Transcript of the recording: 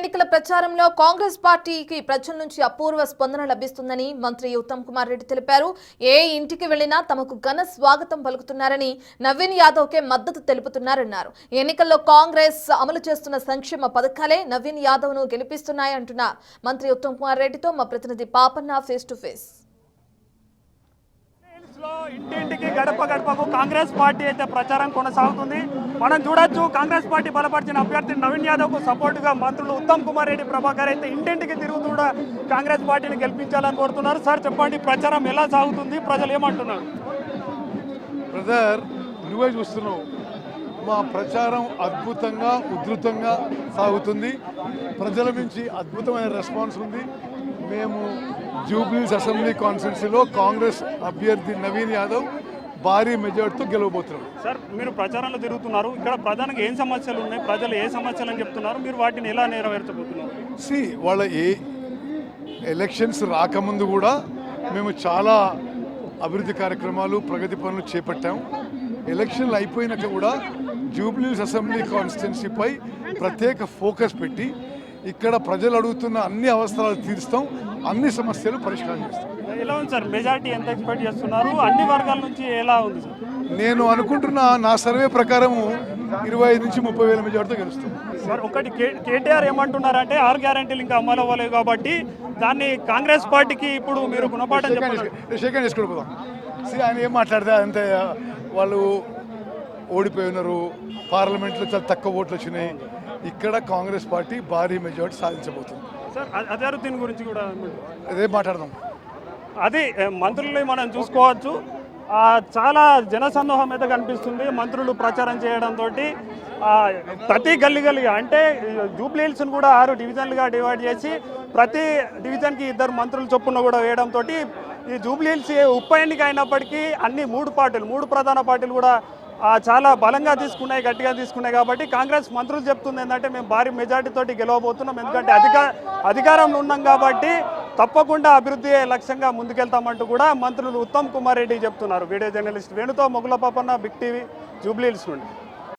ఎన్నికల ప్రచారంలో కాంగ్రెస్ పార్టీకి ప్రజల నుంచి అపూర్వ స్పందన లభిస్తుందని మంత్రి ఉత్తమ్ కుమార్ రెడ్డి తెలిపారు. ఏ ఇంటికి వెళ్లినా తమకు ఘన స్వాగతం పలుకుతున్నారని, నవీన్ యాదవ్కే మద్దతు తెలుపుతున్నారన్నారు. ఎన్నికల్లో కాంగ్రెస్ అమలు చేస్తున్న సంక్షేమ పథకాలే నవీన్ యాదవ్ను గెలిపిస్తున్నాయంటున్న మంత్రి ఉత్తమ్ కుమార్ రెడ్డితో మా ప్రతినిధి పాపన్న ఫేస్ టు ఫేస్. ఇంటింటికి గడప గడపకు కాంగ్రెస్ పార్టీ అయితే ప్రచారం కొనసాగుతుంది. మనం చూడొచ్చు, కాంగ్రెస్ పార్టీ బలపరిచిన అభ్యర్థి నవీన్ యాదవ్ కు సపోర్ట్ గా మంత్రులు ఉత్తమ్ కుమార్ రెడ్డి, ప్రభాకర్ అయితే ఇంటింటికి తిరుగుతూ కూడా కాంగ్రెస్ పార్టీని గెలిపించాలని కోరుతున్నారు. సార్ చెప్పండి, ప్రచారం ఎలా సాగుతుంది, ప్రజలు ఏమంటున్నారు? బ్రదర్, నువ్వే చూస్తున్నావు, మా ప్రచారం అద్భుతంగా ఉధృతంగా సాగుతుంది. ప్రజల నుంచి అద్భుతమైన రెస్పాన్స్ ఉంది. మేము జూబ్లీహిల్స్ అసెంబ్లీ కాన్స్టిట్యున్సీలో కాంగ్రెస్ అభ్యర్థి నవీన్ యాదవ్ భారీ మెజార్టీతో గెలవబోతున్నారు. సార్, మీరు ప్రచారంలో తిరుగుతున్నారు, ఇక్కడ ప్రధానంగా ఏం సమస్యలు ఉన్నాయి, ప్రజలు ఏ సమస్యలు అని చెప్తున్నారు, మీరు వాటిని ఎలా నెరవేర్చబోతున్నారు? వాళ్ళ ఎలక్షన్స్ రాకముందు కూడా మేము చాలా అభివృద్ధి కార్యక్రమాలు, ప్రగతి పనులు చేపట్టాము. ఎలక్షన్లు అయిపోయినాక కూడా జూబ్లీహిల్స్ అసెంబ్లీ కాన్స్టిట్యున్సీపై ప్రత్యేక ఫోకస్ పెట్టి ఇక్కడ ప్రజలు అడుగుతున్న అన్ని అవసరాలు తీరుస్తాం, అన్ని సమస్యలు పరిష్కారం చేస్తాం. ఎలా ఉంది సార్, మెజారిటీ ఎంత ఎక్స్పెక్ట్ చేస్తున్నారు, అన్ని వర్గాల నుంచి ఎలా ఉంది సార్? నేను అనుకుంటున్న నా సర్వే ప్రకారము 25 నుంచి 30 వేల మెజార్టీతో గెలుస్తాం. సార్, ఒకటి కేటీఆర్ ఏమంటున్నారంటే 6 గ్యారెంటీలు ఇంకా అమలు అవ్వలేదు కాబట్టి దాన్ని కాంగ్రెస్ పార్టీకి ఇప్పుడు మీరు గుణపాఠం షేక్ చేసుకుని పోదాం. ఆయన ఏం మాట్లాడితే అంతే, వాళ్ళు ఓడిపోయి ఉన్నారు, పార్లమెంట్లో చాలా తక్కువ ఓట్లు వచ్చినాయి. ఇక్కడ కాంగ్రెస్ పార్టీ భారీ మెజార్టీ సాధించబోతుంది. సార్, అజారుద్దీన్ గురించి కూడా అదే మాట్లాడదాం. అది మంత్రుల్ని మనం చూసుకోవచ్చు, చాలా జనసందోహం అయితే కనిపిస్తుంది. మంత్రులు ప్రచారం చేయడంతో ప్రతి గల్లిగా అంటే జూబ్లీహిల్స్ను కూడా 6 డివిజన్లుగా డివైడ్ చేసి ప్రతి డివిజన్కి 2 మంత్రులు చొప్పున కూడా వేయడంతో ఈ జూబ్లీహిల్స్ ఉప ఎన్నిక అయినప్పటికీ అన్ని 3 ప్రధాన పార్టీలు కూడా చాలా బలంగా తీసుకున్నాయి, గట్టిగా తీసుకున్నాయి. కాబట్టి కాంగ్రెస్ మంత్రులు చెప్తుంది ఏంటంటే మేము భారీ మెజార్టీతోటి గెలవబోతున్నాం, ఎందుకంటే అధికారంలో ఉన్నాం కాబట్టి తప్పకుండా అభివృద్ధి లక్ష్యంగా ముందుకెళ్తామంటూ కూడా మంత్రులు ఉత్తమ్ కుమార్ రెడ్డి చెప్తున్నారు. వీడియో జర్నలిస్ట్ వేణుతో మొగుల పాపన్న, బిగ్ టీవీ, జూబ్లీహిల్స్ నుండి.